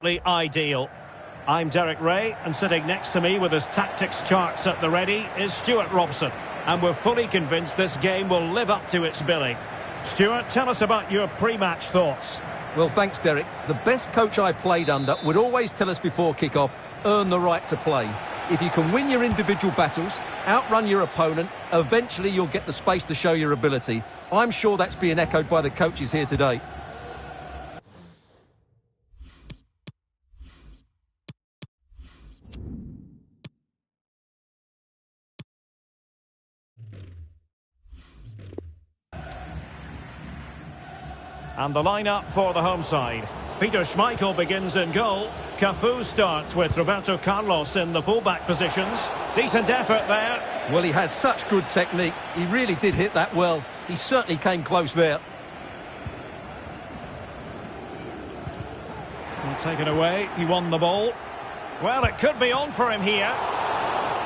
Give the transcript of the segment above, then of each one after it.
Ideal. I'm Derek Ray, and sitting next to me with his tactics charts at the ready is Stuart Robson. And we're fully convinced this game will live up to its billing. Stuart, tell us about your pre-match thoughts. Well, thanks, Derek. The best coach I played under would always tell us before kick-off, earn the right to play. If you can win your individual battles, outrun your opponent, eventually you'll get the space to show your ability. I'm sure that's being echoed by the coaches here today. And the lineup for the home side. Peter Schmeichel begins in goal. Cafu starts with Roberto Carlos in the fullback positions. Decent effort there. Well, he has such good technique. He really did hit that well. He certainly came close there. He'll take it away. He won the ball. Well, it could be on for him here.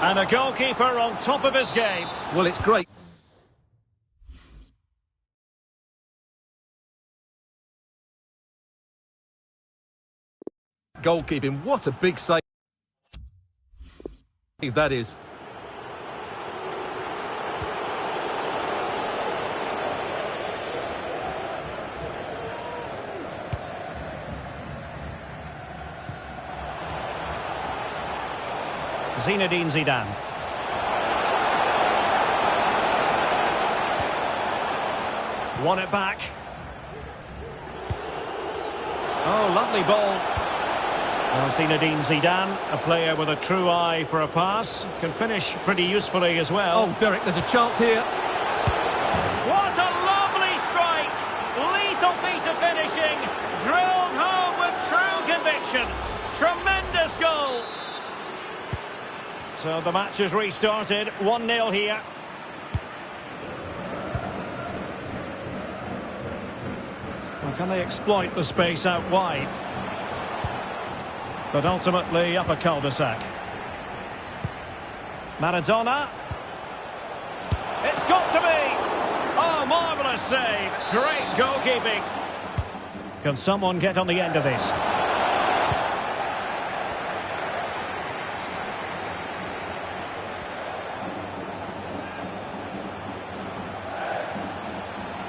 And a goalkeeper on top of his game. Well, it's great. Goalkeeping, what a big save that is. Zinedine Zidane. Won it back. Oh, lovely ball. Well, Zinedine Zidane, a player with a true eye for a pass, can finish pretty usefully as well. Oh, Derek, there's a chance here. What a lovely strike! Lethal piece of finishing, drilled home with true conviction. Tremendous goal! So the match has restarted, 1-0 here. Well, can they exploit the space out wide? But ultimately up a cul-de-sac. Maradona. It's got to be! Oh, marvellous save. Great goalkeeping. Can someone get on the end of this?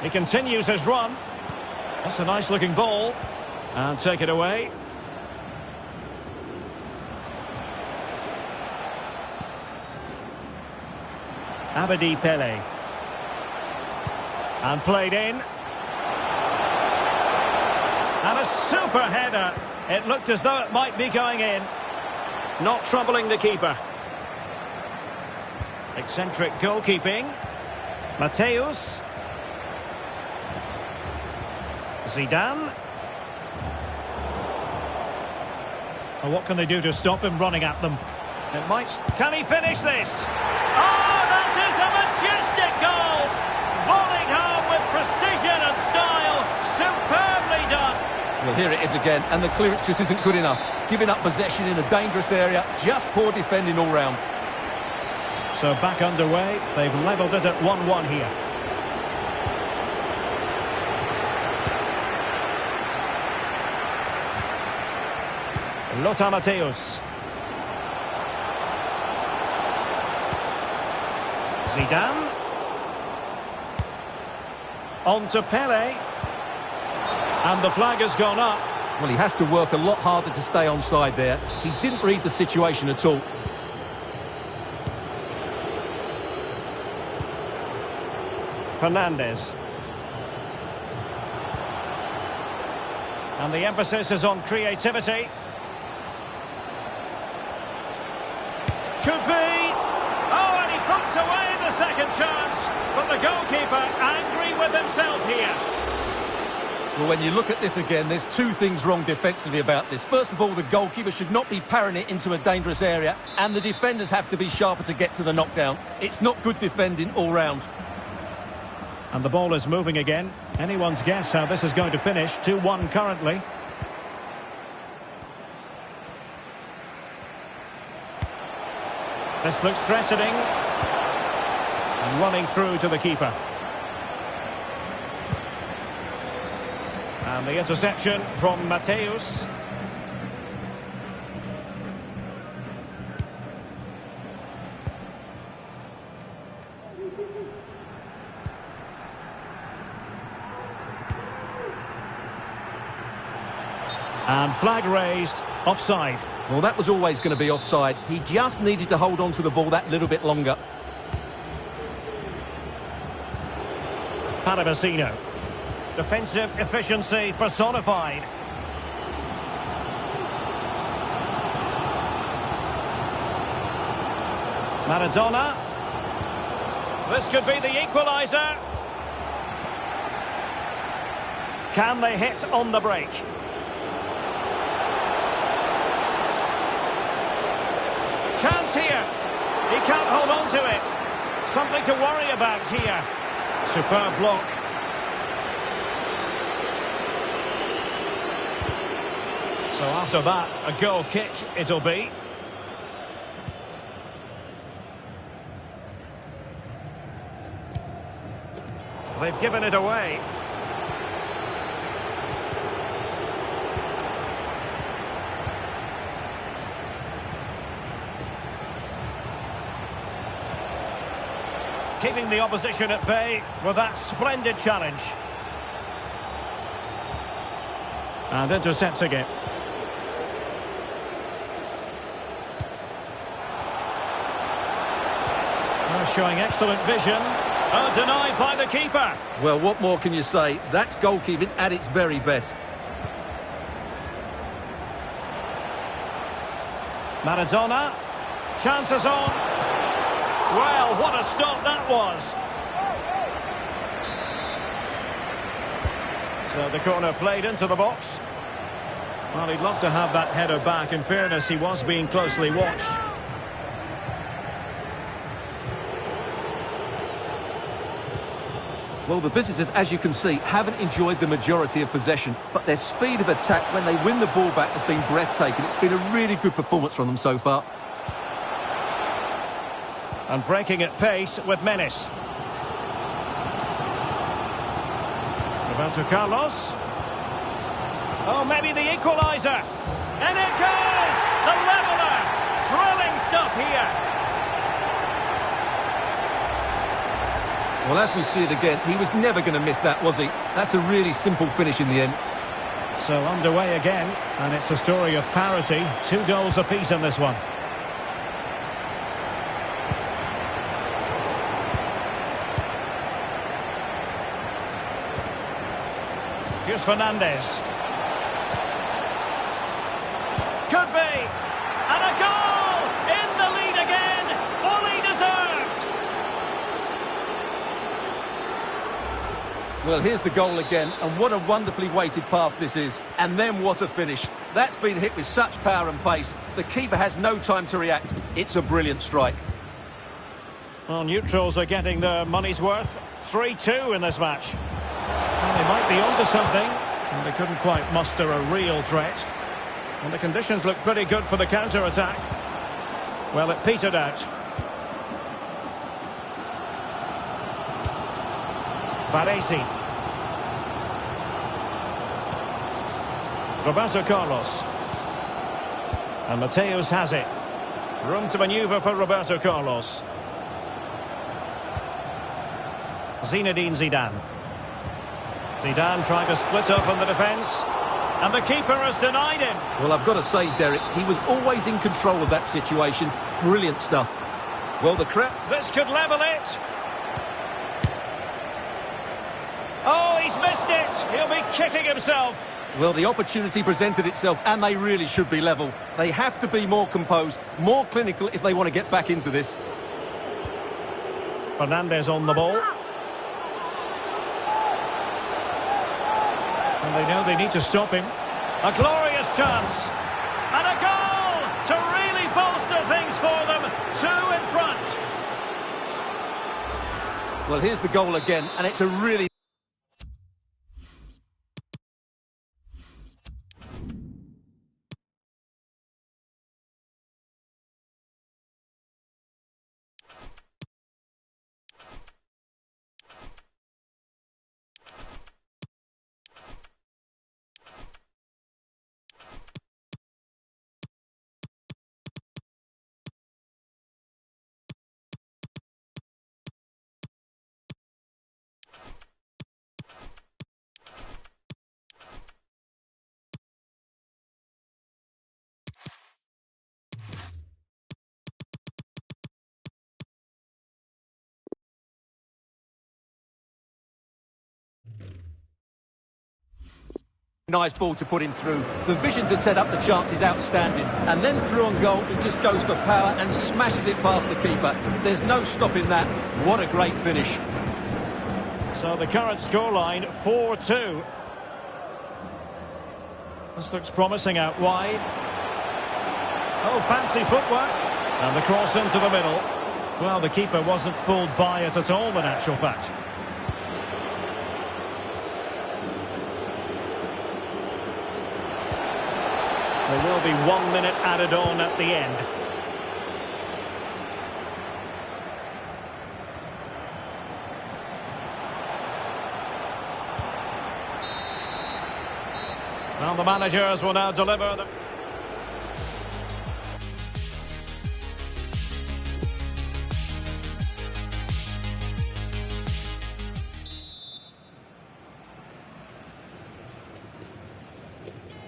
He continues his run. That's a nice looking ball. And take it away. Abedi Pele. And played in. And a super header. It looked as though it might be going in. Not troubling the keeper. Eccentric goalkeeping. Mateus. Zidane. Well, what can they do to stop him running at them? It might... Can he finish this? Oh, that is a majestic goal! Volleyed home with precision and style. Superbly done. Well, here it is again, and the clearance just isn't good enough. Giving up possession in a dangerous area, just poor defending all round. So back underway. They've levelled it at 1-1 here. Lothar Matthäus. Zidane. On to Pele. And the flag has gone up. Well, he has to work a lot harder to stay onside there. He didn't read the situation at all. Fernandes. And the emphasis is on creativity. Could be. Oh, and he puts away the second chance. But the goalkeeper angry with himself here. Well, when you look at this again, there's two things wrong defensively about this. First of all, the goalkeeper should not be parrying it into a dangerous area, and the defenders have to be sharper to get to the knockdown. It's not good defending all round. And the ball is moving again. Anyone's guess how this is going to finish. 2-1 currently. This looks threatening. And running through to the keeper. And the interception from Mateus. And flag raised, offside. Well, that was always going to be offside. He just needed to hold on to the ball that little bit longer. Paravicino. Defensive efficiency personified. Maradona. This could be the equaliser. Can they hit on the break? Chance here. He can't hold on to it. Something to worry about here. Superb block. So after that, a goal kick it'll be. They've given it away. Keeping the opposition at bay with that splendid challenge. And intercepting it. Showing excellent vision. Oh, denied by the keeper. Well, what more can you say? That's goalkeeping at its very best. Maradona. Chances on. Well, what a stop that was. So the corner played into the box. Well, he'd love to have that header back. In fairness, he was being closely watched. Well, the visitors, as you can see, haven't enjoyed the majority of possession, but their speed of attack when they win the ball back has been breathtaking. It's been a really good performance from them so far. And breaking at pace with menace. Roberto Carlos. Oh, maybe the equaliser. And it goes! The leveller! Thrilling stuff here. Well, as we see it again, he was never going to miss that, was he? That's a really simple finish in the end. So underway again, and it's a story of parity. 2 goals apiece in this one. Here's Fernandez. Could be! And a goal! In the lead again! Fully deserved! Well, here's the goal again, and what a wonderfully weighted pass this is. And then what a finish. That's been hit with such power and pace. The keeper has no time to react. It's a brilliant strike. Well, neutrals are getting their money's worth. 3-2 in this match. Well, they might be onto something, and they couldn't quite muster a real threat. And the conditions look pretty good for the counter-attack. Well, it petered out. Baresi. Roberto Carlos. And Mateus has it. Room to manoeuvre for Roberto Carlos. Zinedine Zidane. Zidane trying to split up on the defence. And the keeper has denied him. Well, I've got to say, Derek, he was always in control of that situation. Brilliant stuff. Well, the crowd... This could level it. Oh, he's missed it. He'll be kicking himself. Well, the opportunity presented itself, and they really should be level. They have to be more composed, more clinical if they want to get back into this. Fernandez on the ball. And they know they need to stop him. A glorious chance. And a goal to really bolster things for them. 2 in front. Well, here's the goal again, and it's a really... Nice ball to put him through. The vision to set up the chance is outstanding. And then through on goal, he just goes for power and smashes it past the keeper. There's no stopping that. What a great finish. So the current scoreline, 4-2. This looks promising out wide. Oh, fancy footwork. And the cross into the middle. Well, the keeper wasn't fooled by it at all, in actual fact. There will be 1 minute added on at the end. Well, the managers will now deliver the...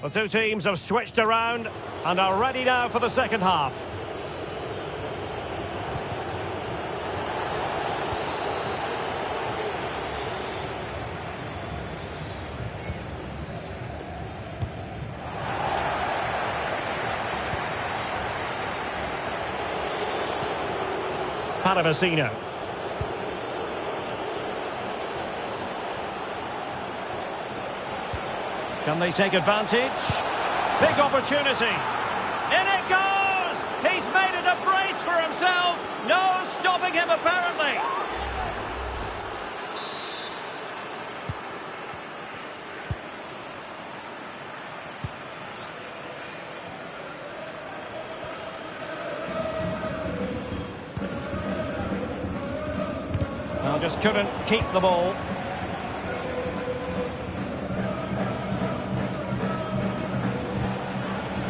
The two teams have switched around and are ready now for the second half. Paravicino. Can they take advantage? Big opportunity. In it goes! He's made it a brace for himself. No stopping him, apparently. Well, just couldn't keep the ball.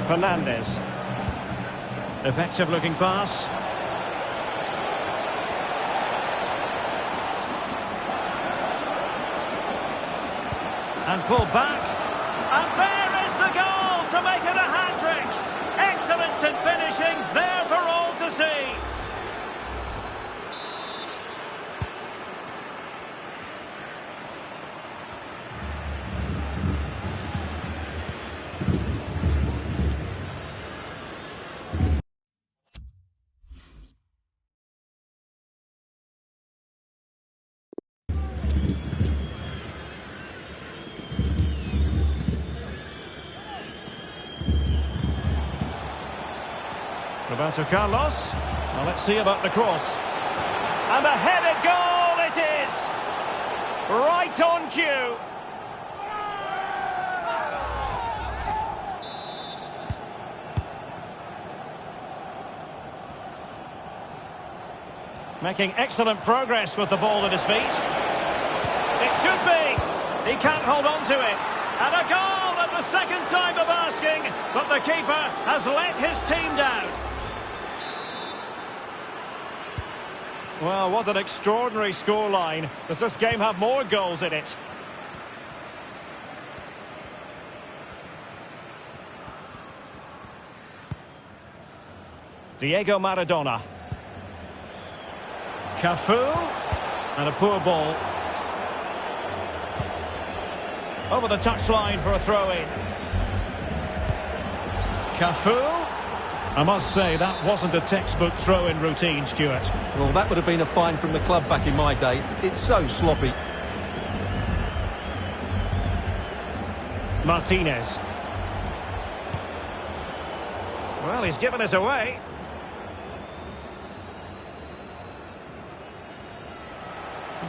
Fernandez. Effective looking pass. And pulled back. And there is the goal to make it a hat-trick. Excellence in finishing, there for all to see. Roberto Carlos. Well, let's see about the cross. And a headed goal it is! Right on cue. Making excellent progress with the ball at his feet. It should be. He can't hold on to it. And a goal at the second time of asking, but the keeper has let his team down. Well, what an extraordinary scoreline. Does this game have more goals in it? Diego Maradona. Cafu. And a poor ball. Over the touchline for a throw-in. Cafu. I must say, that wasn't a textbook throw-in routine, Stuart. Well, that would have been a fine from the club back in my day. It's so sloppy. Martinez. Well, he's given us away.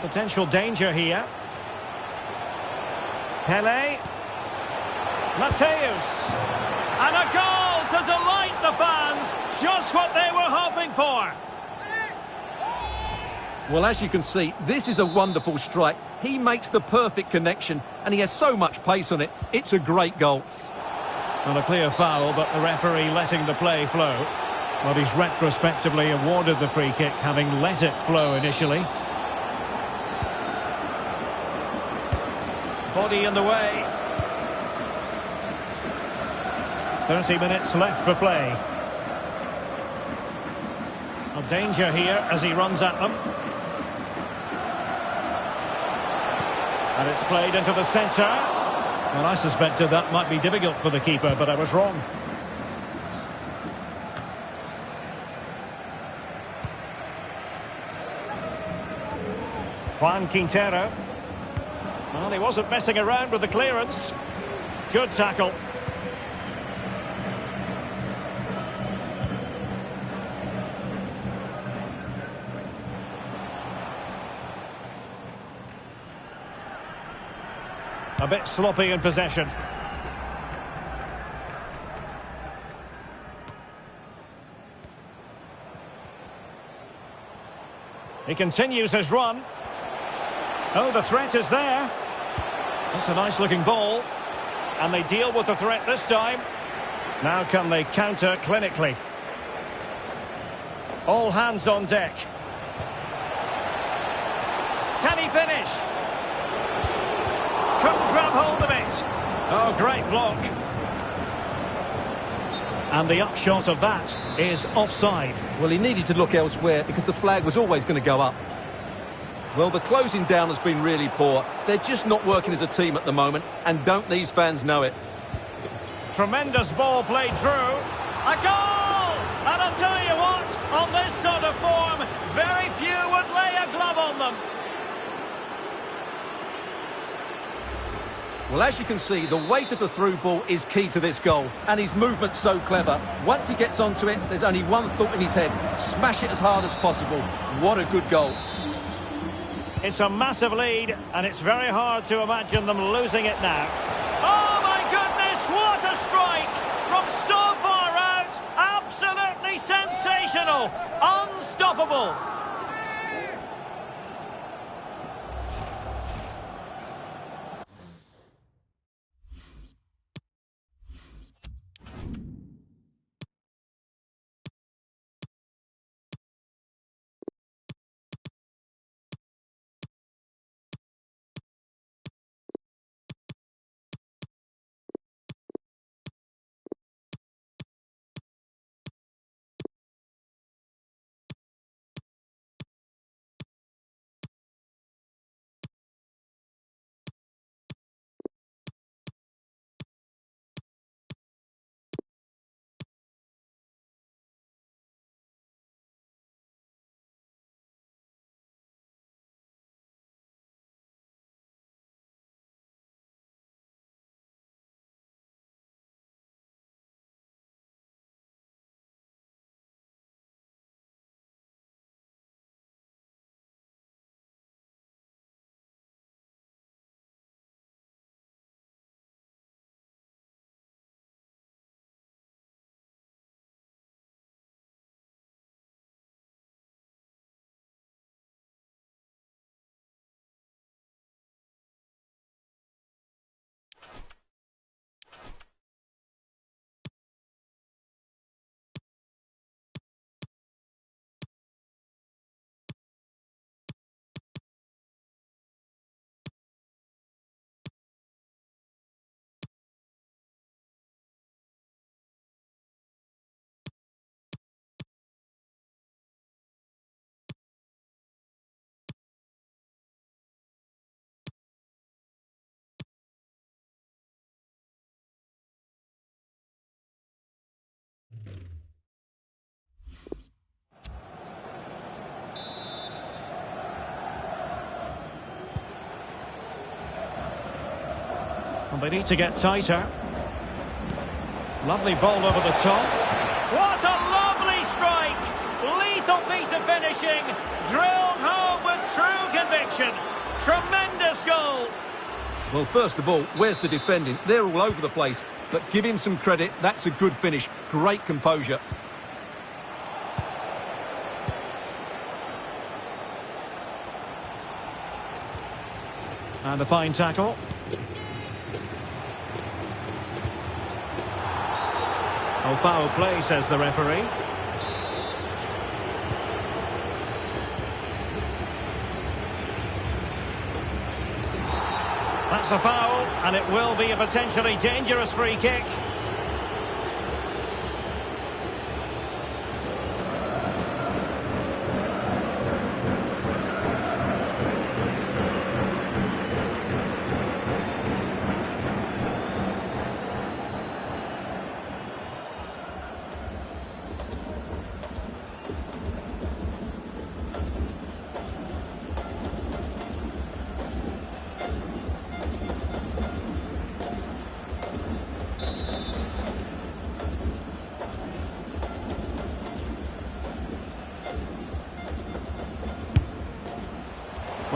Potential danger here. Pele. Mateus. And a goal to delight the fans. Just what they were hoping for. Well, as you can see, this is a wonderful strike. He makes the perfect connection, and he has so much pace on it. It's a great goal. Well, a clear foul, but the referee letting the play flow. Well, he's retrospectively awarded the free kick, having let it flow initially. Body in the way. 30 minutes left for play. A danger here as he runs at them. And it's played into the centre. Well, I suspected that might be difficult for the keeper, but I was wrong. Juan Quintero. Well, he wasn't messing around with the clearance. Good tackle. A bit sloppy in possession. He continues his run. Oh, the threat is there. That's a nice-looking ball. And they deal with the threat this time. Now can they counter clinically? All hands on deck. Can he finish? Couldn't grab hold of it. Oh, great block. And the upshot of that is offside. Well, he needed to look elsewhere because the flag was always going to go up. Well, the closing down has been really poor. They're just not working as a team at the moment, and don't these fans know it? Tremendous ball played through. A goal! And I'll tell you what, on this sort of form, very few would lay a glove on them. Well, as you can see, the weight of the through ball is key to this goal, and his movement's so clever. Once he gets onto it, there's only one thought in his head: smash it as hard as possible. What a good goal. It's a massive lead, and it's very hard to imagine them losing it now. Oh, my goodness, what a strike! From so far out, absolutely sensational! Unstoppable! And they need to get tighter. Lovely ball over the top. What a lovely strike! Lethal piece of finishing. Drilled home with true conviction. Tremendous goal. Well, first of all, where's the defending? They're all over the place. But give him some credit. That's a good finish. Great composure. And a fine tackle. Oh, foul play, says the referee. That's a foul, and it will be a potentially dangerous free kick.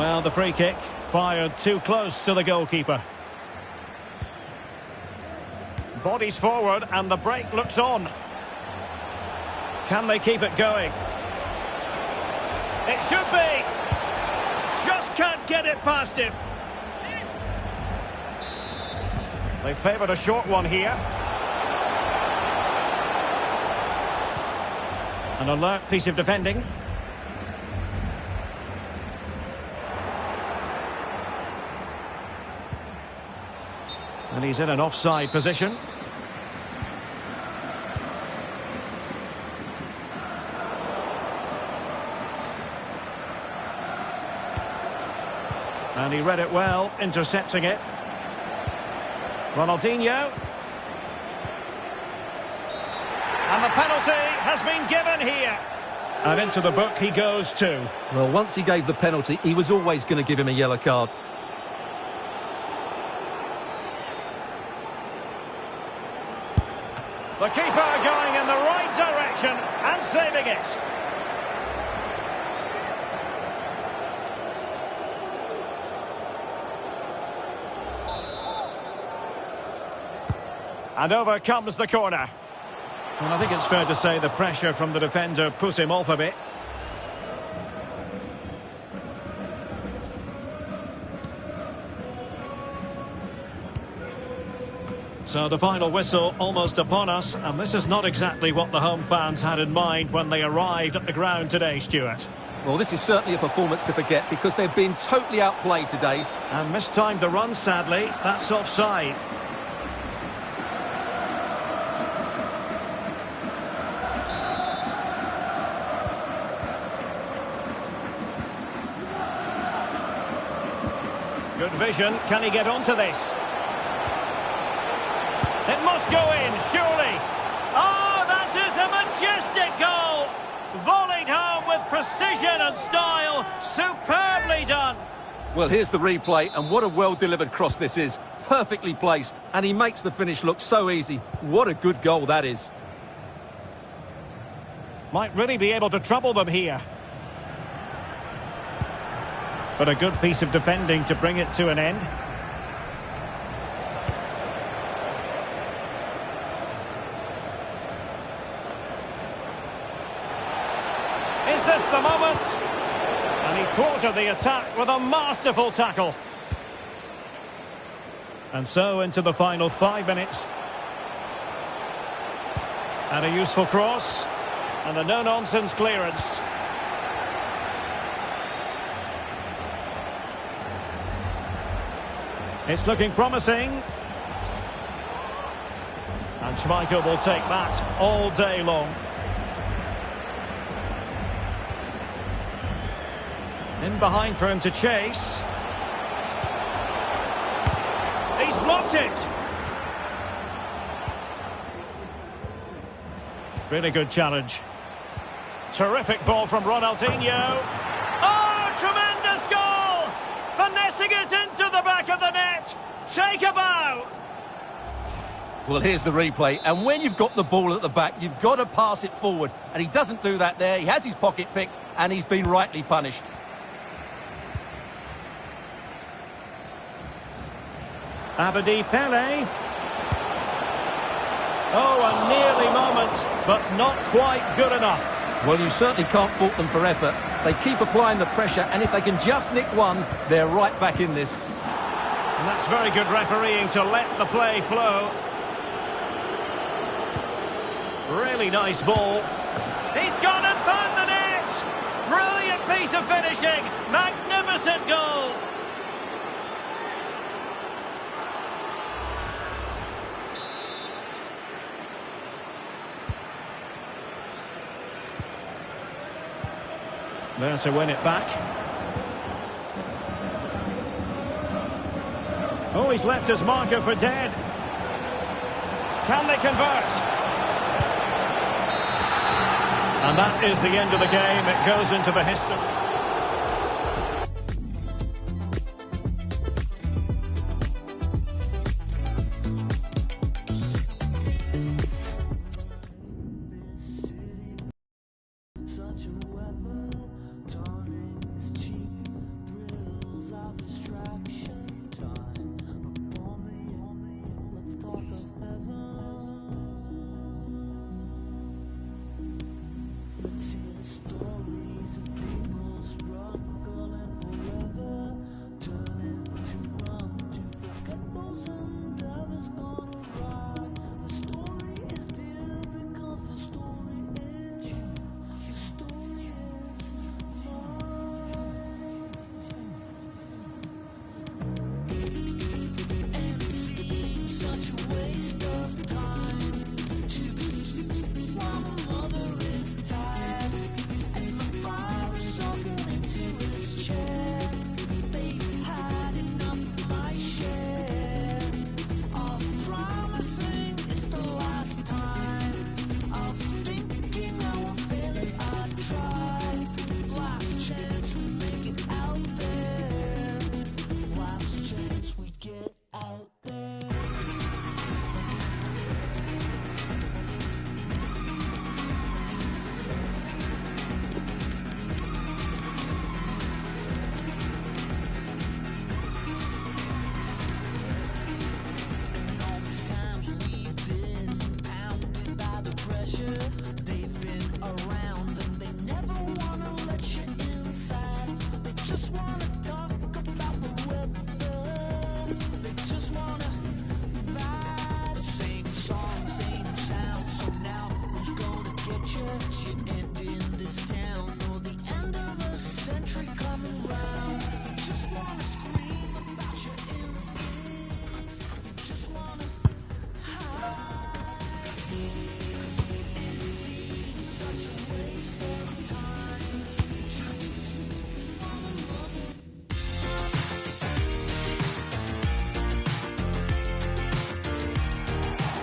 Well, the free kick fired too close to the goalkeeper. Bodies forward and the break looks on. Can they keep it going? It should be. Just can't get it past him. They favoured a short one here. An alert piece of defending. And he's in an offside position. And he read it well, intercepting it. Ronaldinho. And the penalty has been given here. And into the book he goes too. Well, once he gave the penalty, he was always going to give him a yellow card. The keeper going in the right direction and saving it. And over comes the corner. Well, I think it's fair to say the pressure from the defender put him off a bit. So the final whistle almost upon us, and this is not exactly what the home fans had in mind when they arrived at the ground today, Stuart. Well, this is certainly a performance to forget because they've been totally outplayed today. And mistimed the run, sadly. That's offside. Good vision. Can he get onto this? It must go in, surely. Oh, that is a majestic goal. Volleyed home with precision and style. Superbly done. Well, here's the replay, and what a well-delivered cross this is. Perfectly placed, and he makes the finish look so easy. What a good goal that is. Might really be able to trouble them here. But a good piece of defending to bring it to an end. Is this the moment? And he thwarted the attack with a masterful tackle. And so into the final 5 minutes. And a useful cross. And a no-nonsense clearance. It's looking promising. And Schmeichel will take that all day long. In behind for him to chase. He's blocked it. Really good challenge. Terrific ball from Ronaldinho. Oh, tremendous goal! Finessing it into the back of the net. Take a bow. Well, here's the replay, and when you've got the ball at the back, you've got to pass it forward. And he doesn't do that there. He has his pocket picked, and he's been rightly punished. Abedi Pele. Oh, a nearly moment, but not quite good enough. Well, you certainly can't fault them for effort. They keep applying the pressure, and if they can just nick one, they're right back in this. And that's very good refereeing to let the play flow. Really nice ball. He's gone and found the net! Brilliant piece of finishing! Magnificent goal! There to win it back. Oh, he's left his marker for dead. Can they convert? And that is the end of the game. It goes into the history.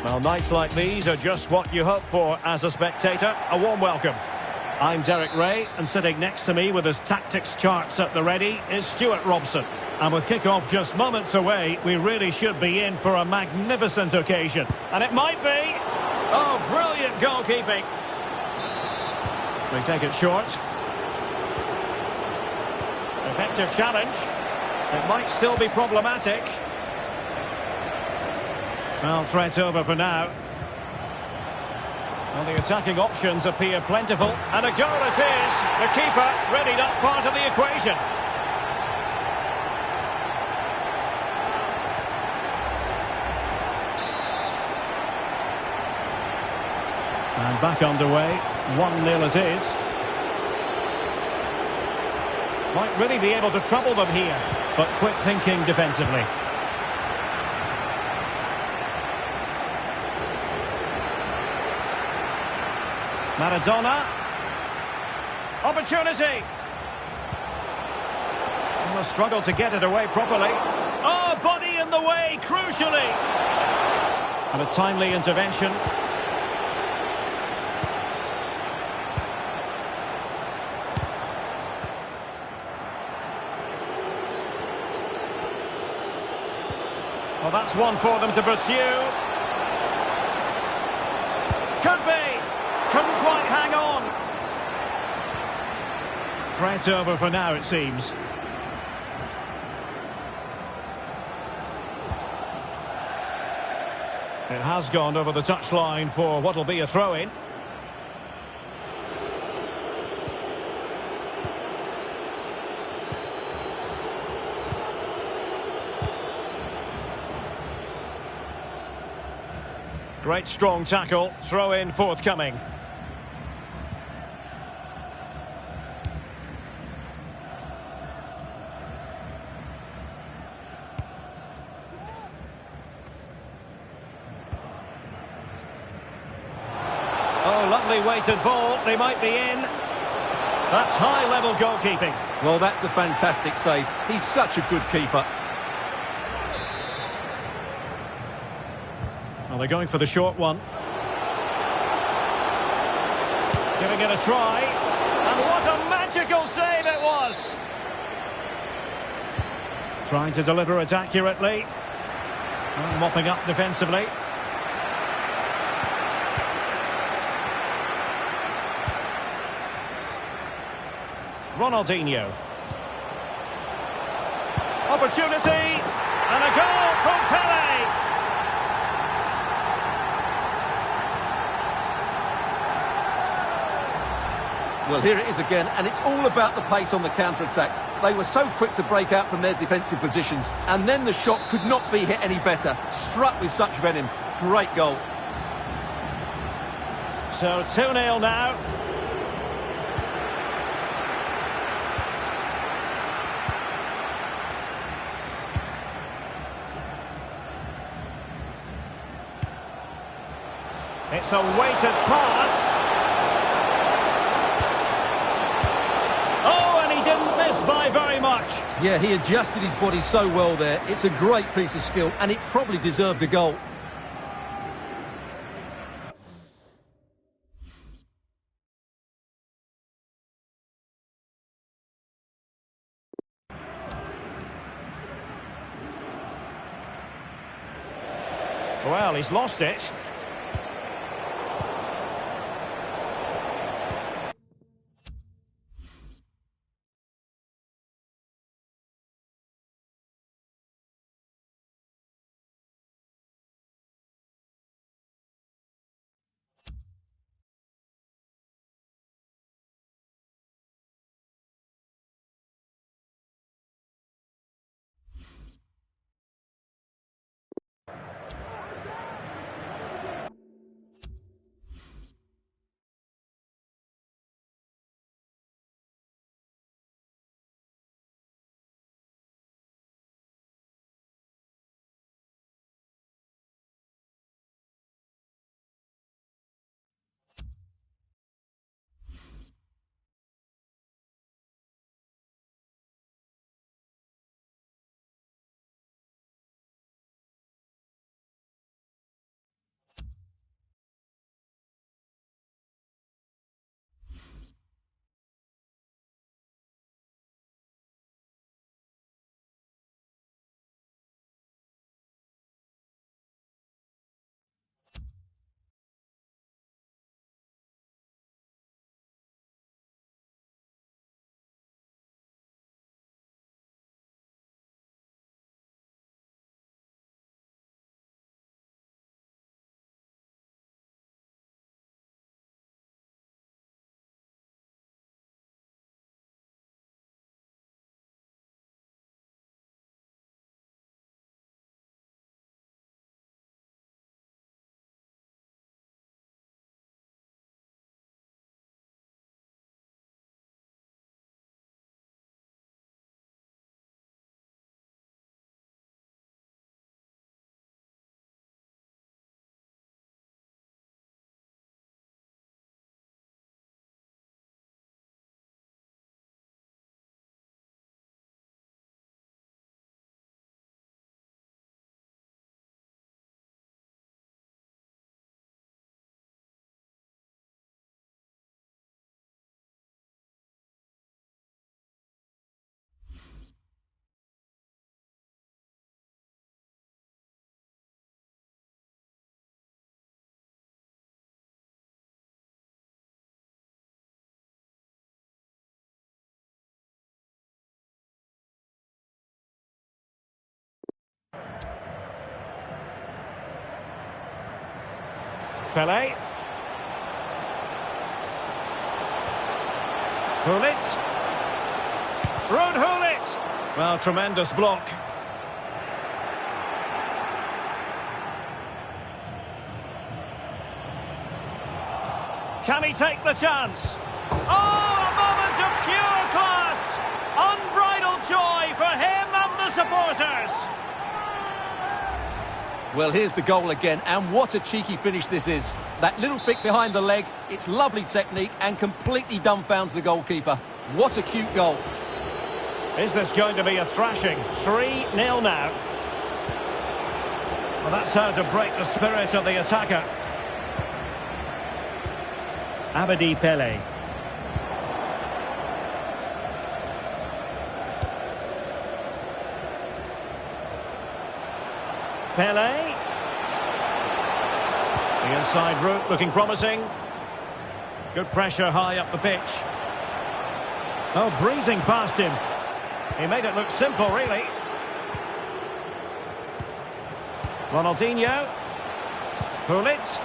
Well, nights like these are just what you hope for as a spectator. A warm welcome. I'm Derek Ray, and sitting next to me with his tactics charts at the ready is Stuart Robson. And with kick-off just moments away, we really should be in for a magnificent occasion. And it might be. Oh, brilliant goalkeeping. We take it short. Effective challenge. It might still be problematic. Well, threat over for now. Well, the attacking options appear plentiful. And a goal it is. The keeper really not part of the equation. And back underway. 1-0 it is. Might really be able to trouble them here. But quick thinking defensively. Maradona. Opportunity. Will struggle to get it away properly. Oh, body in the way, crucially. And a timely intervention. Well, that's one for them to pursue. Could be. Couldn't quite hang on. Threat over for now, it seems. It has gone over the touchline for what will be a throw-in. Great strong tackle, throw-in forthcoming. Oh, lovely weighted ball, they might be in. That's high-level goalkeeping. Well, that's a fantastic save. He's such a good keeper. Well, they're going for the short one. Giving it a try. And what a magical save it was! Trying to deliver it accurately. And mopping up defensively. Ronaldinho. Opportunity. And a goal from Pele. Well, here it is again, and it's all about the pace on the counter-attack. They were so quick to break out from their defensive positions, and then the shot could not be hit any better. Struck with such venom. Great goal. So 2-0 now. It's a weighted pass. Oh, and he didn't miss by very much. Yeah, he adjusted his body so well there. It's a great piece of skill, and it probably deserved a goal. Well, he's lost it. Pele. Hullet. Ruud Hullet. Well, tremendous block. Can he take the chance? Oh, a moment of pure class! Unbridled joy for him and the supporters! Well, here's the goal again, and what a cheeky finish this is. That little flick behind the leg, it's lovely technique and completely dumbfounds the goalkeeper. What a cute goal. Is this going to be a thrashing? 3-0 now. Well, that's how to break the spirit of the attacker. Abedi Pele. Pele. The inside route looking promising. Good pressure high up the pitch. Oh, breezing past him. He made it look simple, really. Ronaldinho. Hullet.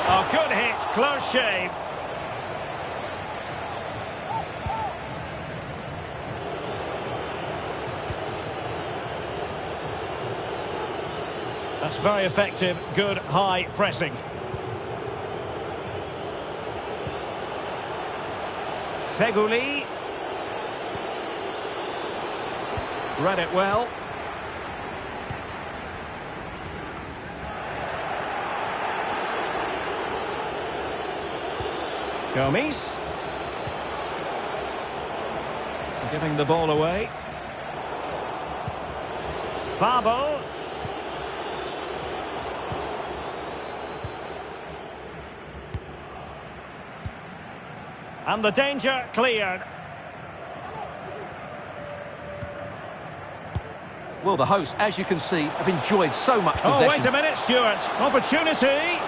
Oh, good hit. Close shave. That's very effective. Good high pressing. Feghouli. Read it well. Gomes. Giving the ball away. Babel. And the danger cleared. Well, the hosts, as you can see, have enjoyed so much possession. Oh, wait a minute, Stuart. Opportunity.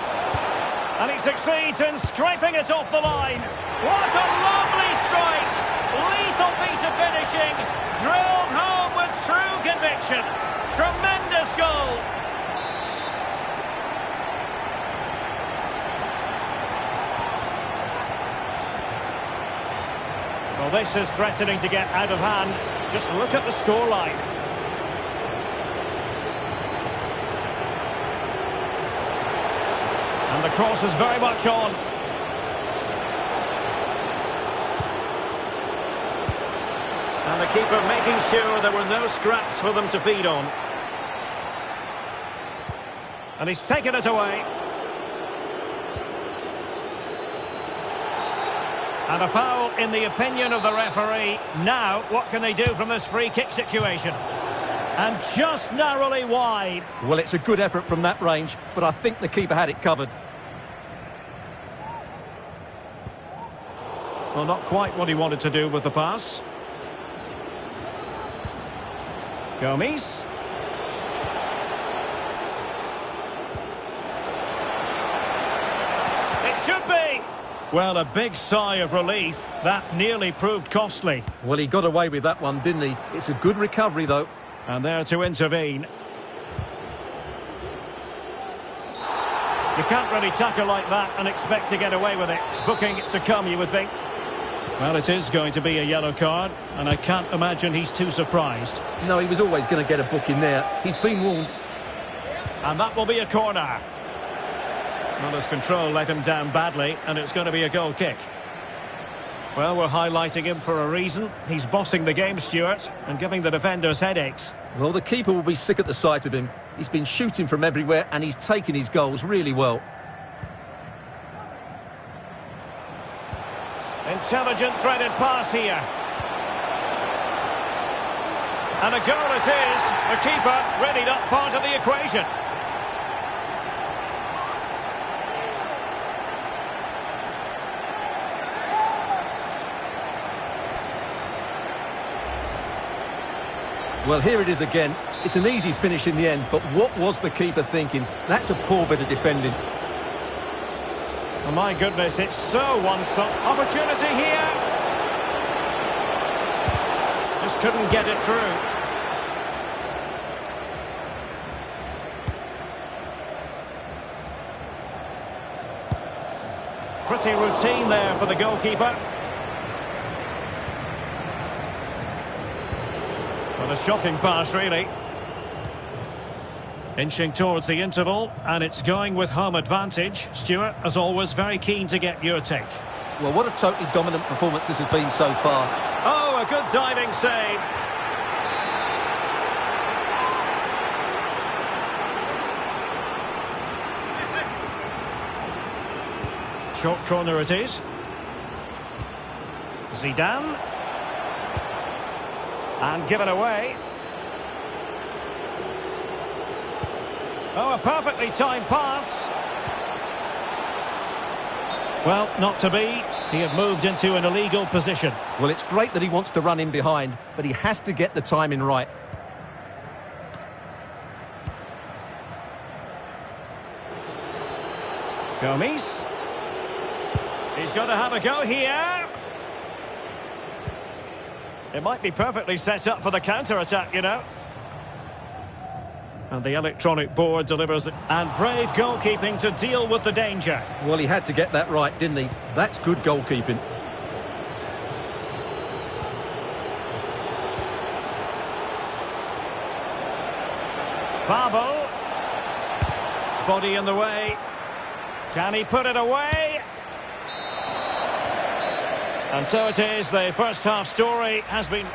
And he succeeds in scraping it off the line. What a lovely strike. Lethal piece of finishing. Drilled home with true conviction. Tremendous goal. Well, this is threatening to get out of hand. Just look at the scoreline. And the cross is very much on. And the keeper making sure there were no scraps for them to feed on. And he's taken it away. And a foul in the opinion of the referee. Now, what can they do from this free kick situation? And just narrowly wide. Well, it's a good effort from that range, but I think the keeper had it covered. Well, not quite what he wanted to do with the pass. Gomes. It should be. Well, a big sigh of relief. That nearly proved costly. Well, he got away with that one, didn't he? It's a good recovery, though. And there to intervene. You can't really tackle like that and expect to get away with it. Booking to come, you would think. Well, it is going to be a yellow card, and I can't imagine he's too surprised. No, he was always going to get a book in there. He's been warned. And that will be a corner. Well, his control let him down badly, and it's going to be a goal kick. Well, we're highlighting him for a reason. He's bossing the game, Stuart, and giving the defenders headaches. Well, the keeper will be sick at the sight of him. He's been shooting from everywhere, and he's taken his goals really well. Intelligent threaded pass here. And a goal it is. The keeper really not part of the equation. Well, here it is again. It's an easy finish in the end, but what was the keeper thinking? That's a poor bit of defending. Oh, my goodness, it's so one-sided. Opportunity here. Just couldn't get it through. Pretty routine there for the goalkeeper. What a shocking pass, really. Inching towards the interval, and it's going with home advantage. Stuart, as always, very keen to get your take. Well, what a totally dominant performance this has been so far. Oh, a good diving save. Short corner it is. Zidane. And given away. Oh, a perfectly timed pass. Well, not to be. He had moved into an illegal position. Well, it's great that he wants to run in behind, but he has to get the timing right. Gomes. He's got to have a go here. It might be perfectly set up for the counter-attack, you know. And the electronic board delivers it. And brave goalkeeping to deal with the danger. Well, he had to get that right, didn't he? That's good goalkeeping. Fabel. Body in the way. Can he put it away? And so it is, the first half story has been...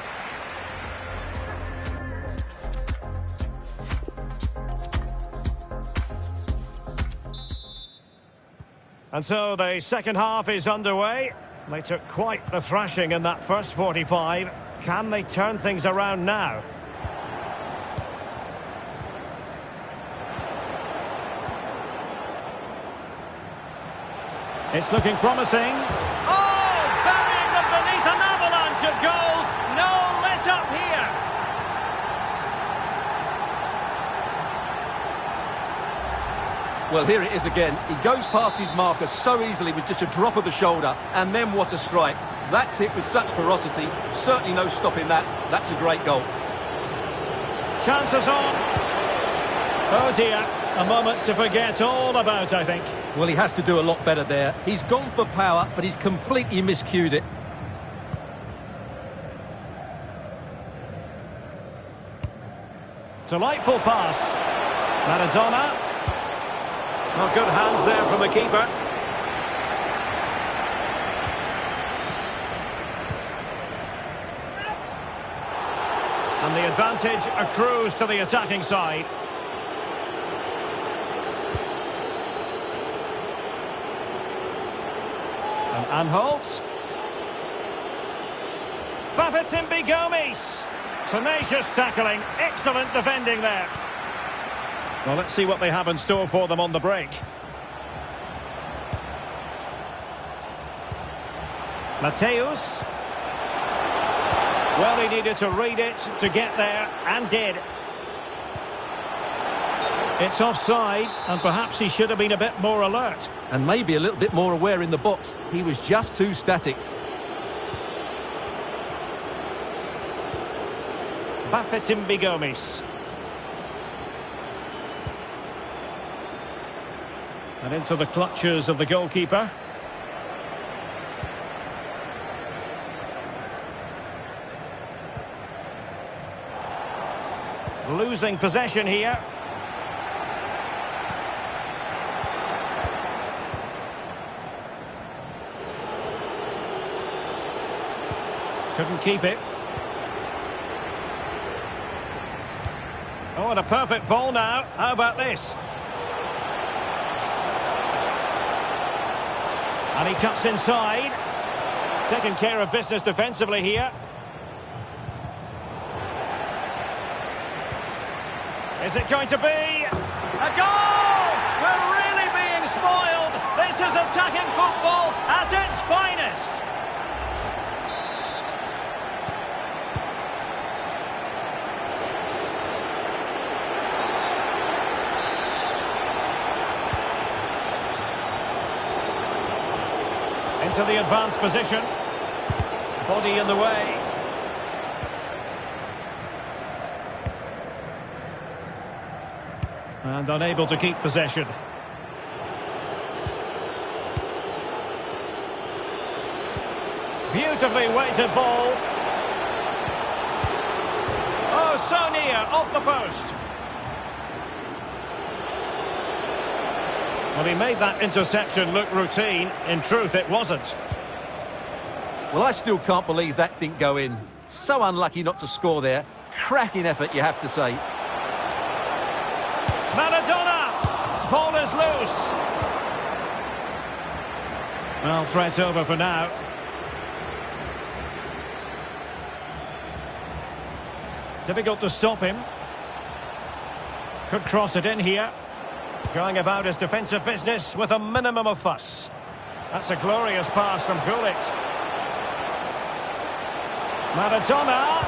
And so the second half is underway. They took quite the thrashing in that first 45. Can they turn things around now? It's looking promising. Oh, burying them beneath an avalanche of goals. No let up here. Well, here it is again. He goes past his marker so easily with just a drop of the shoulder, and then what a strike. That's hit with such ferocity. Certainly no stopping that. That's a great goal. Chances on. Oh dear, a moment to forget all about, I think. Well, he has to do a lot better there. He's gone for power, but he's completely miscued it. Delightful pass. Maradona. Well, good hands there from the keeper. And the advantage accrues to the attacking side. And Anholt. Bafetimbi Gomes. Tenacious tackling. Excellent defending there. Well, let's see what they have in store for them on the break. Mateus. Well, he needed to read it to get there, and did. It's offside, and perhaps he should have been a bit more alert. And maybe a little bit more aware in the box. He was just too static. Bafetimbi Gomes. And into the clutches of the goalkeeper. Losing possession here. Couldn't keep it. Oh, and a perfect ball now. How about this? And he cuts inside. Taking care of business defensively here. Is it going to be a goal? We're really being spoiled. This is attacking football at its finest. Into the advanced position. Body in the way. And unable to keep possession. Beautifully weighted ball. Oh, so near, off the post. Well, he made that interception look routine. In truth, it wasn't. Well, I still can't believe that didn't go in. So unlucky not to score there. Cracking effort, you have to say. Maradona! Ball is loose. Well, threat over for now. Difficult to stop him. Could cross it in here. Going about his defensive business with a minimum of fuss. That's a glorious pass from Gullit. Maradona.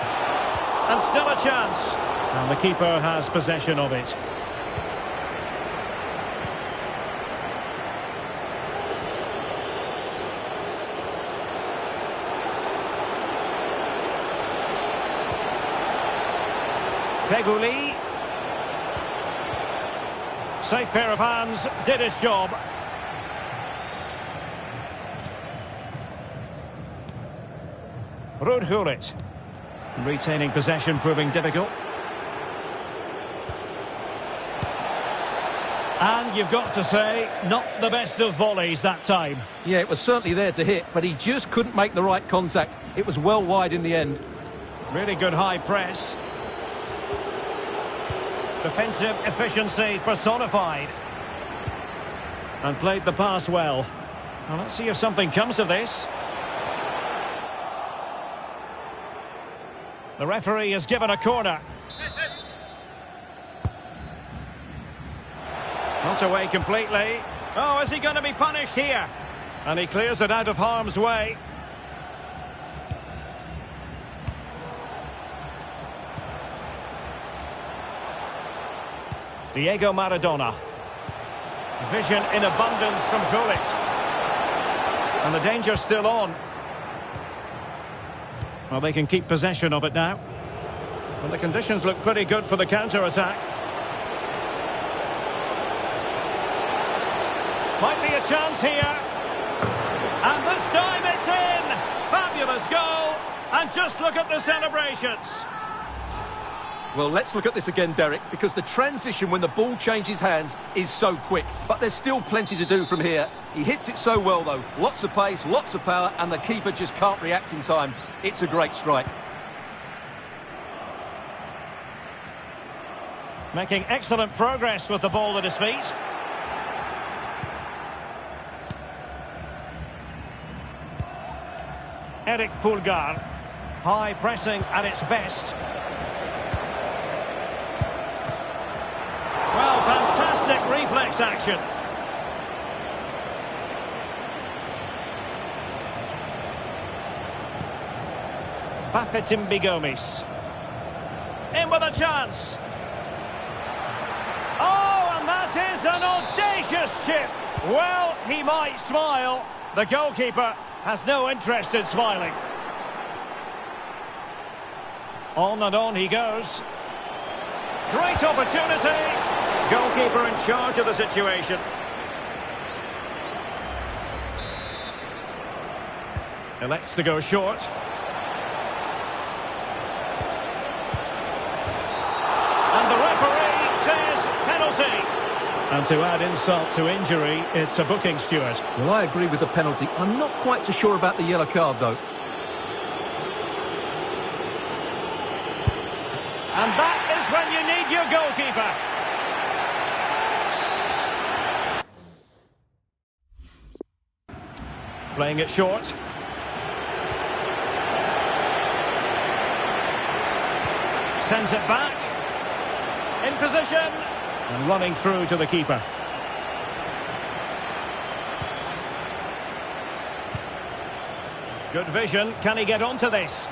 And still a chance. And the keeper has possession of it. Feghouli. Safe pair of hands, did his job. Gullit. Retaining possession proving difficult. And you've got to say, not the best of volleys that time. Yeah, it was certainly there to hit, but he just couldn't make the right contact. It was well wide in the end. Really good high press. Defensive efficiency personified. And played the pass well. Well, let's see if something comes of this. The referee has given a corner. Not away completely. Oh, is he going to be punished here? And he clears it out of harm's way. Diego Maradona. Vision in abundance from Gullit. And the danger's still on. Well, they can keep possession of it now. Well, the conditions look pretty good for the counter-attack. Might be a chance here. And this time it's in! Fabulous goal! And just look at the celebrations. Well, let's look at this again, Derek, because the transition when the ball changes hands is so quick. But there's still plenty to do from here. He hits it so well, though. Lots of pace, lots of power, and the keeper just can't react in time. It's a great strike. Making excellent progress with the ball at his feet. Eric Pulgar. High pressing at its best. Well, fantastic reflex action. Bafetimbi Gomis. In with a chance. Oh, and that is an audacious chip. Well, he might smile. The goalkeeper has no interest in smiling. On and on he goes. Great opportunity. Goalkeeper in charge of the situation. Elects to go short. And the referee says penalty. And to add insult to injury, it's a booking, Stuart. Well, I agree with the penalty. I'm not quite so sure about the yellow card, though. And that is when you need your goalkeeper. Playing it short. Sends it back. In position. And running through to the keeper. Good vision. Can he get onto this?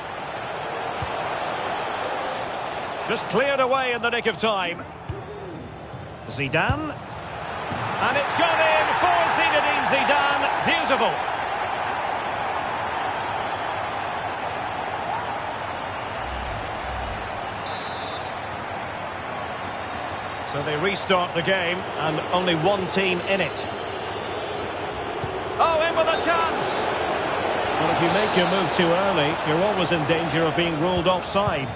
Just cleared away in the nick of time. Zidane. And it's gone in for Zinedine Zidane. Beautiful. So they restart the game, and only one team in it. Oh, in with a chance! Well, if you make your move too early, you're always in danger of being ruled offside.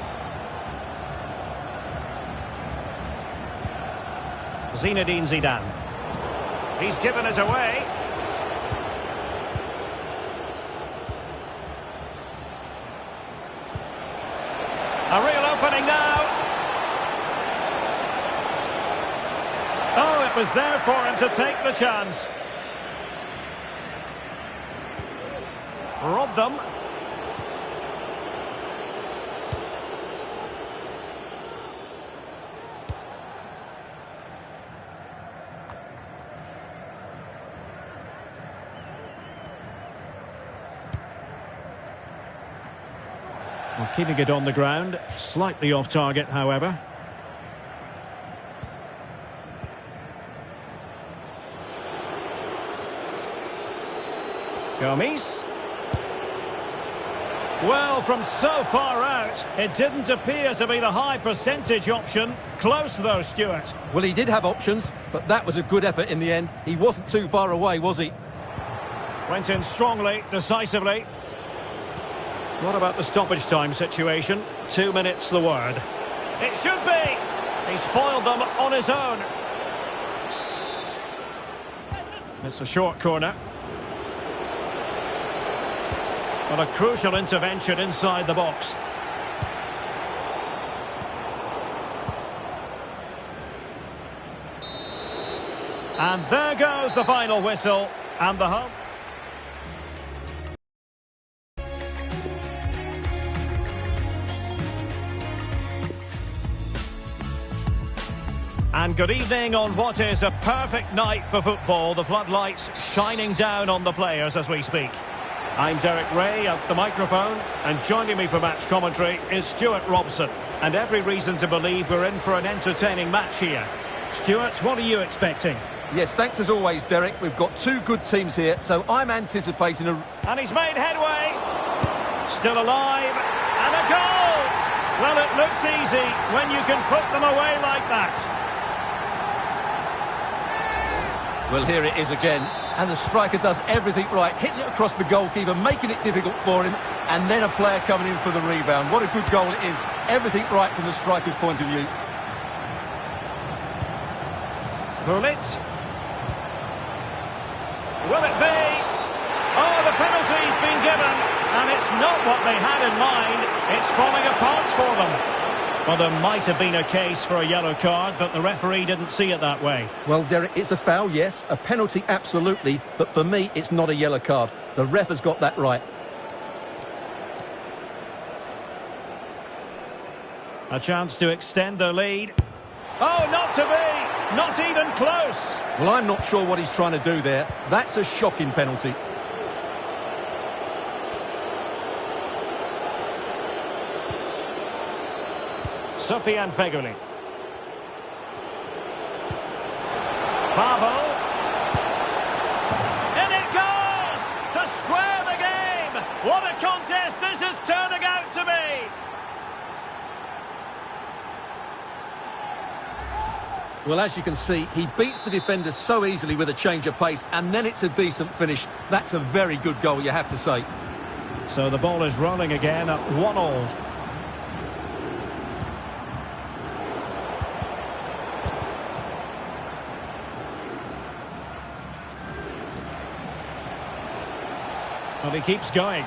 Zinedine Zidane. He's given us away. A real opening now. Oh, it was there for him to take the chance. Robbed them. Well, keeping it on the ground, slightly off target, however. Gomes. Well, from so far out, it didn't appear to be the high percentage option. Close though, Stuart. Well, he did have options, but that was a good effort in the end. He wasn't too far away, was he? Went in strongly, decisively. What about the stoppage time situation? 2 minutes the word. It should be! He's foiled them on his own. It's a short corner. But a crucial intervention inside the box. And there goes the final whistle. And the home. And good evening on what is a perfect night for football. The floodlights shining down on the players as we speak. I'm Derek Ray at the microphone, and joining me for match commentary is Stuart Robson. And every reason to believe we're in for an entertaining match here. Stuart, what are you expecting? Yes, thanks as always, Derek. We've got two good teams here, so I'm anticipating a... And he's made headway. Still alive. And a goal! Well, it looks easy when you can put them away like that. Well, here it is again, and the striker does everything right, hitting it across the goalkeeper, making it difficult for him, and then a player coming in for the rebound. What a good goal it is. Everything right from the striker's point of view. Bullet. Will it be? Oh, the penalty's been given, and it's not what they had in mind. It's falling apart for them. Well, there might have been a case for a yellow card, but the referee didn't see it that way. Well, Derek, it's a foul, yes. A penalty, absolutely. But for me, it's not a yellow card. The ref has got that right. A chance to extend the lead. Oh, not to be! Not even close! Well, I'm not sure what he's trying to do there. That's a shocking penalty. Sofiane Feghouli. Pavel. In it goes! To square the game! What a contest this is turning out to be! Well, as you can see, he beats the defender so easily with a change of pace, and then it's a decent finish. That's a very good goal, you have to say. So the ball is rolling again at 1-1. Well, he keeps going.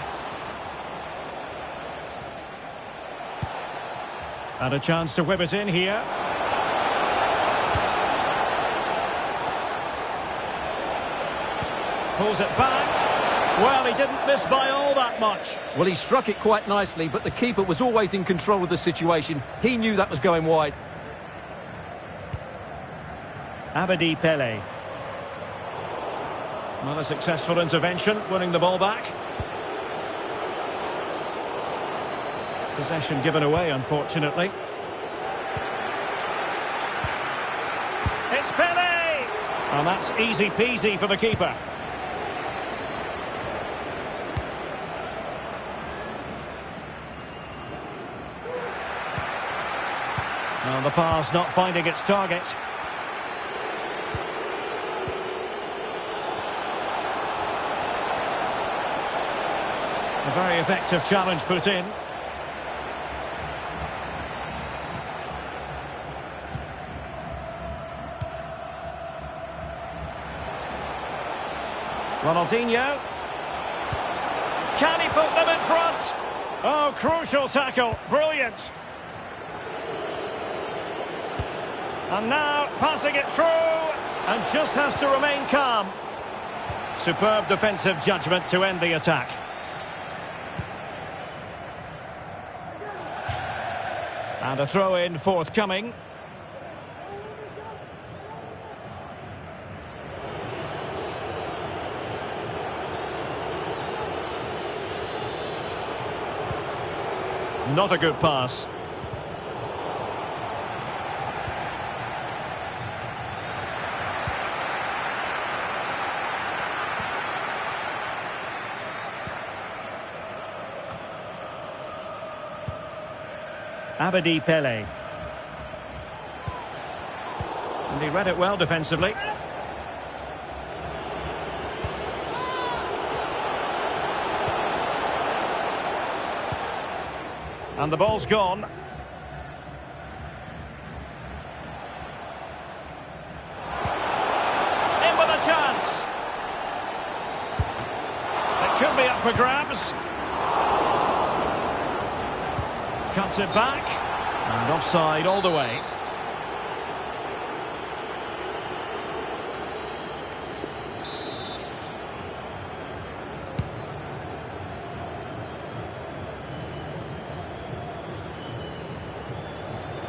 And a chance to whip it in here. Pulls it back. Well, he didn't miss by all that much. Well, he struck it quite nicely, but the keeper was always in control of the situation. He knew that was going wide. Abedi Pele. Not a successful intervention, winning the ball back. Possession given away, unfortunately. It's Pele! And that's easy peasy for the keeper. And the pass not finding its target. A very effective challenge put in. Ronaldinho. Can he put them in front? Oh, crucial tackle. Brilliant. And now passing it through. And just has to remain calm. Superb defensive judgment to end the attack. And a throw-in forthcoming. Not a good pass. Abedi Pele. And he read it well defensively. And the ball's gone. In with a chance. It could be up for grabs. Cuts it back. And offside all the way.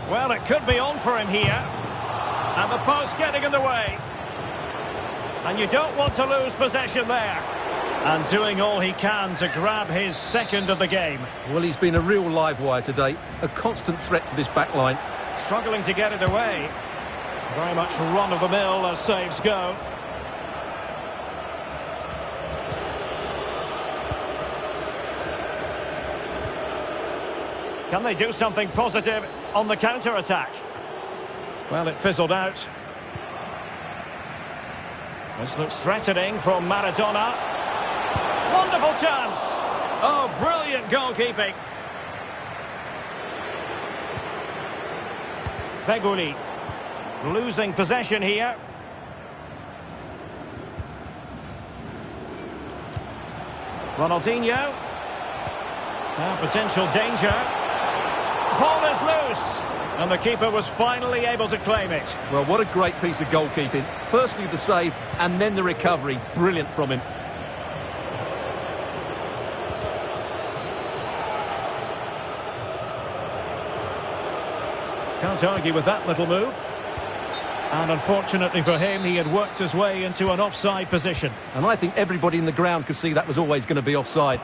Well, it could be on for him here. And the post getting in the way. And you don't want to lose possession there. And doing all he can to grab his second of the game. Well, he's been a real live wire today. A constant threat to this back line. Struggling to get it away. Very much run-of-the-mill as saves go. Can they do something positive on the counter-attack? Well, it fizzled out. This looks threatening from Maradona. Wonderful chance. Oh, brilliant goalkeeping. Feguli losing possession here. Ronaldinho. Now potential danger. Ball is loose. And the keeper was finally able to claim it. Well, what a great piece of goalkeeping. Firstly the save and then the recovery. Brilliant from him. Can't argue with that little move. And unfortunately for him, he had worked his way into an offside position. And I think everybody in the ground could see that was always going to be offside.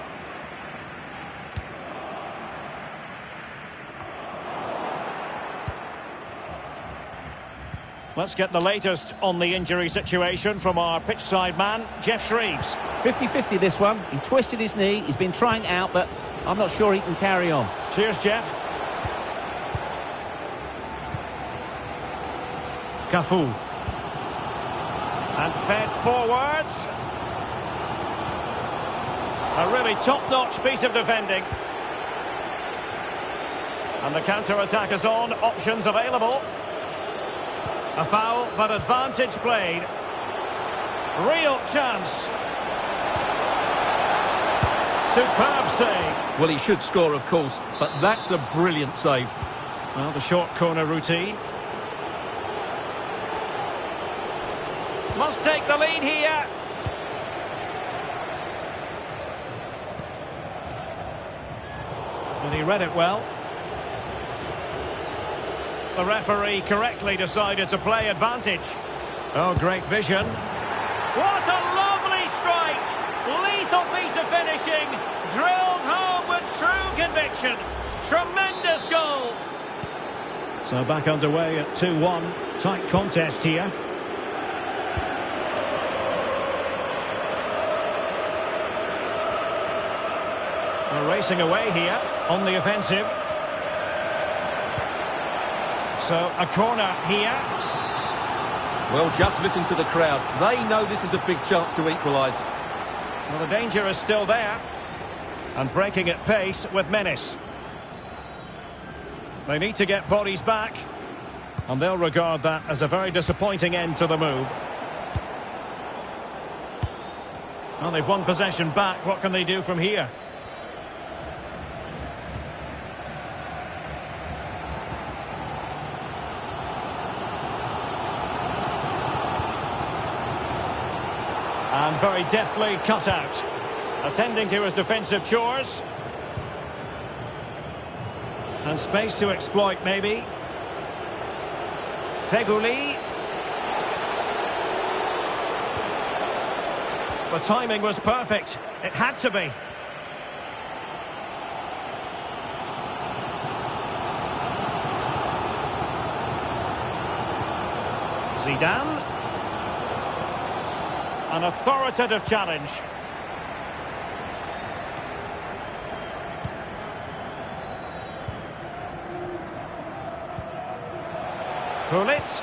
Let's get the latest on the injury situation from our pitchside man, Jeff Shreves. 50-50 this one. He twisted his knee. He's been trying it out, but I'm not sure he can carry on. Cheers, Jeff. Cafu. And fed forwards. A really top-notch piece of defending. And the counter-attack is on. Options available. A foul, but advantage played. Real chance. Superb save. Well, he should score, of course, but that's a brilliant save. Well, the short corner routine. Must take the lead here. And he read it well. The referee correctly decided to play advantage. Oh, great vision. What a lovely strike! Lethal piece of finishing. Drilled home with true conviction. Tremendous goal. So back underway at 2-1. Tight contest here. We're racing away here on the offensive. So, a corner here. Well, just listen to the crowd. They know this is a big chance to equalise. Well, the danger is still there. And breaking at pace with menace. They need to get bodies back. And they'll regard that as a very disappointing end to the move. Well, they've won possession back. What can they do from here? And very deftly cut out. Attending to his defensive chores. And space to exploit, maybe. Feghouli. The timing was perfect. It had to be. Zidane. An authoritative challenge. Gullit.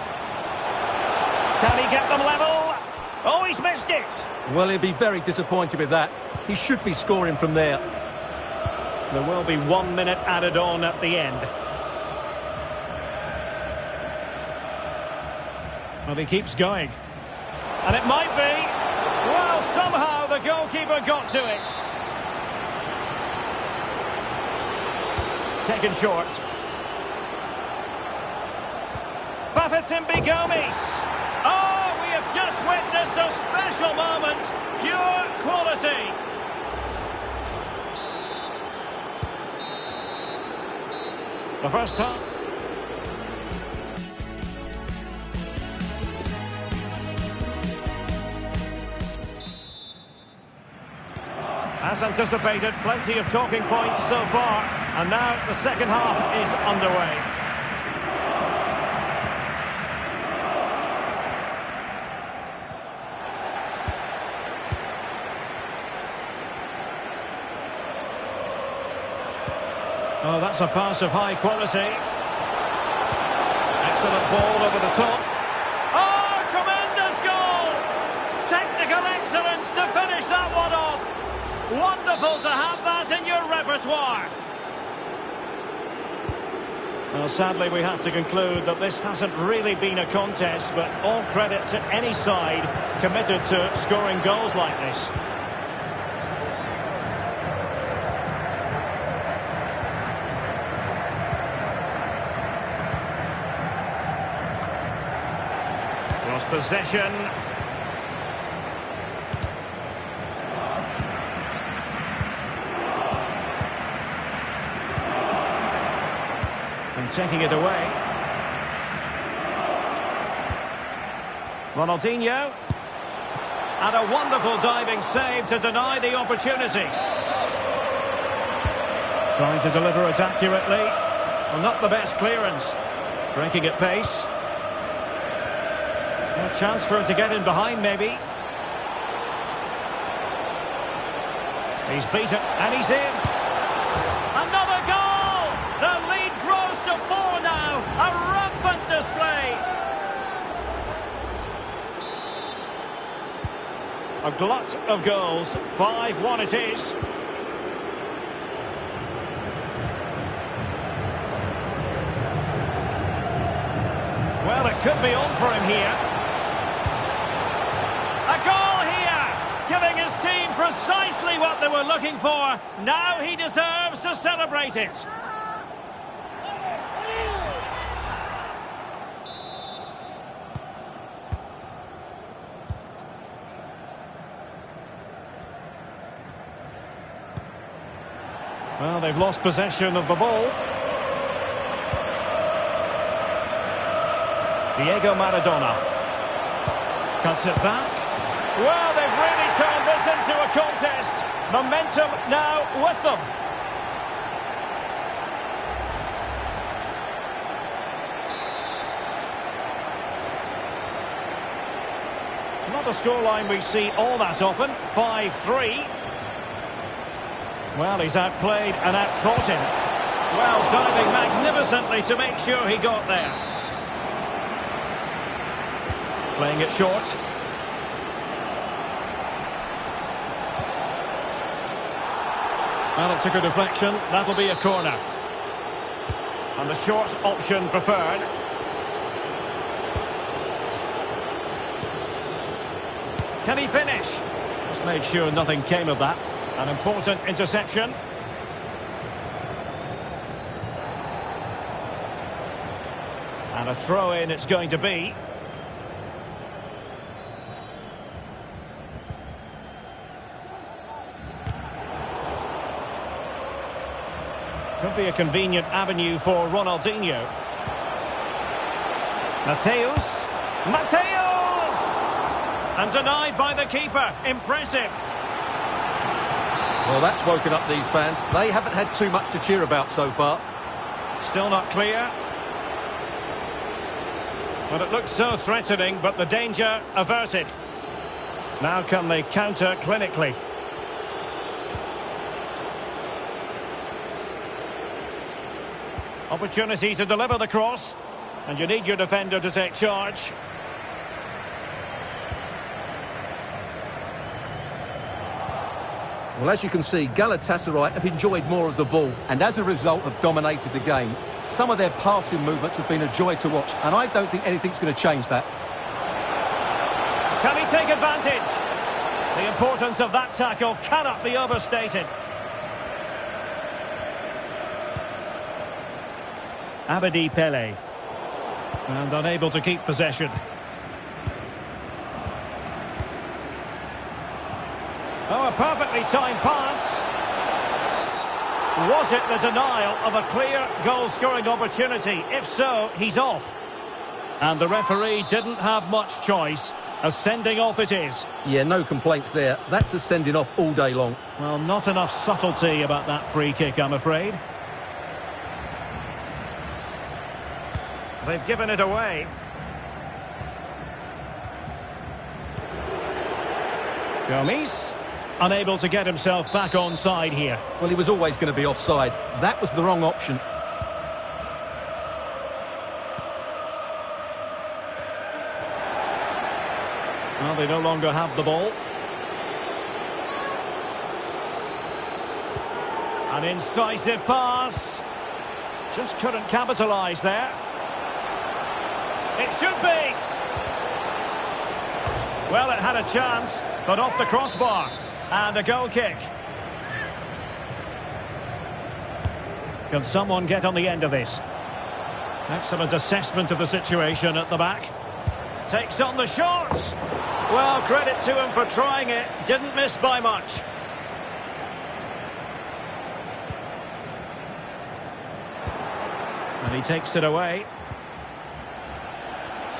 Can he get them level? Oh, he's missed it. Well, he'll be very disappointed with that. He should be scoring from there. There will be 1 minute added on at the end. Well, he keeps going. And it might be. Well, somehow the goalkeeper got to it. Taken short. Bafatimbi Gomes. Oh, we have just witnessed a special moment. Pure quality. The first half. As anticipated, plenty of talking points so far. And now the second half is underway. Oh, that's a pass of high quality. Excellent ball over the top. Oh, tremendous goal! Technical excellence to finish that one off. Wonderful to have that in your repertoire. Well, sadly, we have to conclude that this hasn't really been a contest, but all credit to any side committed to scoring goals like this. Lost possession. And taking it away. Ronaldinho. And a wonderful diving save to deny the opportunity. Trying to deliver it accurately. Well, not the best clearance. Breaking at pace. A chance for him to get in behind, maybe. He's beaten, and he's in. Another goal! The lead grows to 4 now. A rampant display. A glut of goals. 5-1 it is. Well, it could be on for him here. A goal here, giving his team precisely what they were looking for. Now he deserves to celebrate it. Well, they've lost possession of the ball. Diego Maradona cuts it back. Well, they've really turned this into a contest. Momentum now with them. Not a scoreline we see all that often. 5-3. Well, he's outplayed and outthought him. Well, diving magnificently to make sure he got there. Playing it short. Well, it took a deflection. That'll be a corner. And the short option preferred. Can he finish? Just made sure nothing came of that. An important interception. And a throw-in it's going to be. Could be a convenient avenue for Ronaldinho. Mateus! And denied by the keeper. Impressive. Well, that's woken up these fans. They haven't had too much to cheer about so far. Still not clear. But it looks so threatening, but the danger averted. Now can they counter clinically? Opportunity to deliver the cross. And you need your defender to take charge. Well, as you can see, Galatasaray have enjoyed more of the ball and as a result have dominated the game. Some of their passing movements have been a joy to watch, and I don't think anything's going to change that. Can he take advantage? The importance of that tackle cannot be overstated. Abedi Pele. And unable to keep possession. Oh, a perfectly timed pass. Was it the denial of a clear goal-scoring opportunity? If so, he's off. And the referee didn't have much choice. A sending off it is. Yeah, no complaints there. That's a sending off all day long. Well, not enough subtlety about that free kick, I'm afraid. They've given it away. Gomes, unable to get himself back onside here. Well, he was always going to be offside. That was the wrong option. Well, they no longer have the ball. An incisive pass. Just couldn't capitalise there. It should be. Well, it had a chance, but off the crossbar. And a goal kick. Can someone get on the end of this? Excellent assessment of the situation at the back. Takes on the shot. Well, credit to him for trying it. Didn't miss by much. And he takes it away.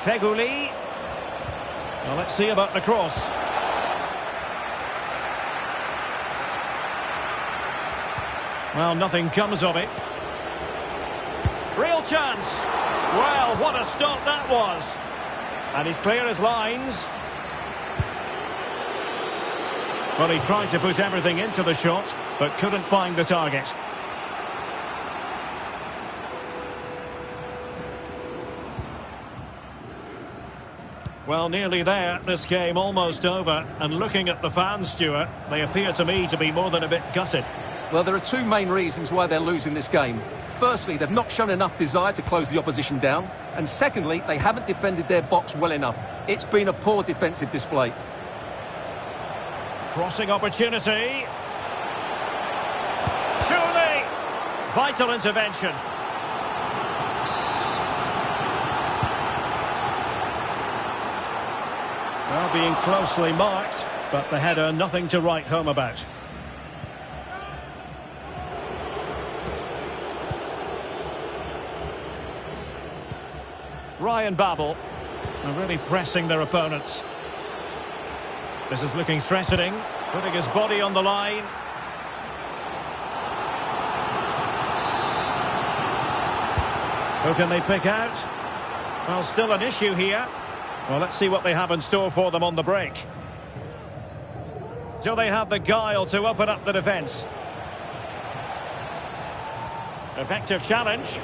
Feghouli. Well, let's see about the cross. Well, nothing comes of it. Real chance. Well, what a stop that was. And he's clear as lines. Well, he tried to put everything into the shot, but couldn't find the target. Well, nearly there. This game almost over. And looking at the fans, Stuart, they appear to me to be more than a bit gutted. Well, there are two main reasons why they're losing this game. Firstly, they've not shown enough desire to close the opposition down. And secondly, they haven't defended their box well enough. It's been a poor defensive display. Crossing opportunity. Surely. Vital intervention. Well, being closely marked, but the header nothing to write home about. Ryan Babel are really pressing their opponents. This is looking threatening, putting his body on the line. Who can they pick out? Well, still an issue here. Well, let's see what they have in store for them on the break. Do they have the guile to open up the defence? Effective challenge.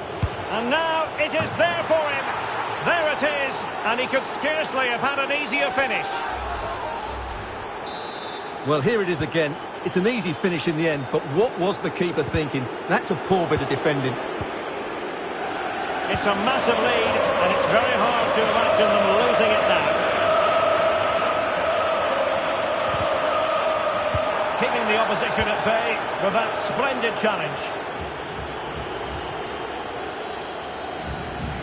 And now it is there for him. There it is. And he could scarcely have had an easier finish. Well, here it is again. It's an easy finish in the end, but what was the keeper thinking? That's a poor bit of defending. It's a massive lead, and it's very hard to imagine them losing it now. Keeping the opposition at bay with that splendid challenge.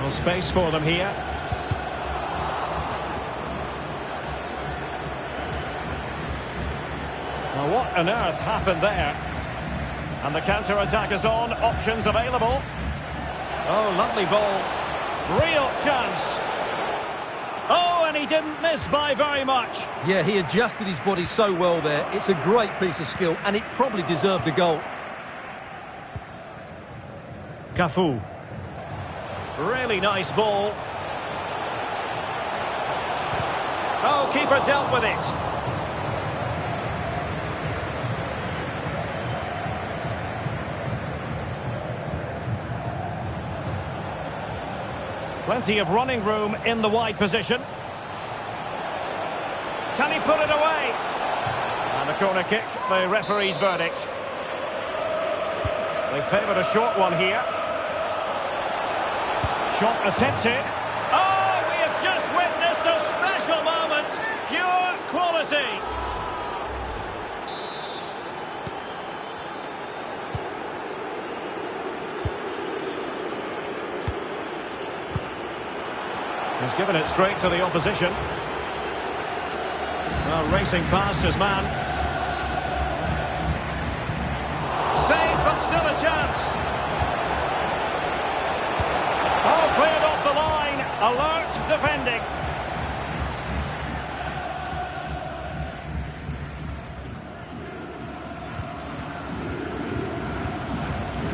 Well, space for them here. Well, what on earth happened there? And the counter-attack is on. Options available. Oh, lovely ball. Real chance. Oh, and he didn't miss by very much. Yeah, he adjusted his body so well there. It's a great piece of skill, and it probably deserved a goal. Cafu. Really nice ball. Oh, keeper dealt with it. Plenty of running room in the wide position. Can he put it away? And a corner kick, the referee's verdict. They favoured a short one here. Shot attempted. Oh, we have just witnessed a special moment. Pure quality. He's given it straight to the opposition. Well, racing past his man. Save, but still a chance. Oh, cleared off the line. Alert defending.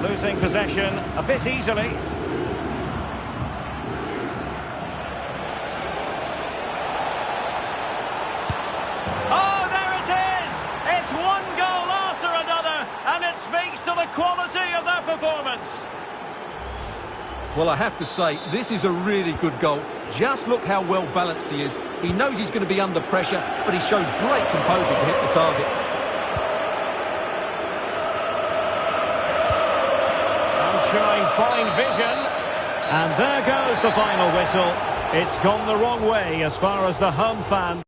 Losing possession a bit easily. Quality of that performance. Well, I have to say, this is a really good goal. Just look how well balanced he is. He knows he's going to be under pressure, but he shows great composure to hit the target. I'm showing fine vision. And there goes the final whistle. It's gone the wrong way as far as the home fans.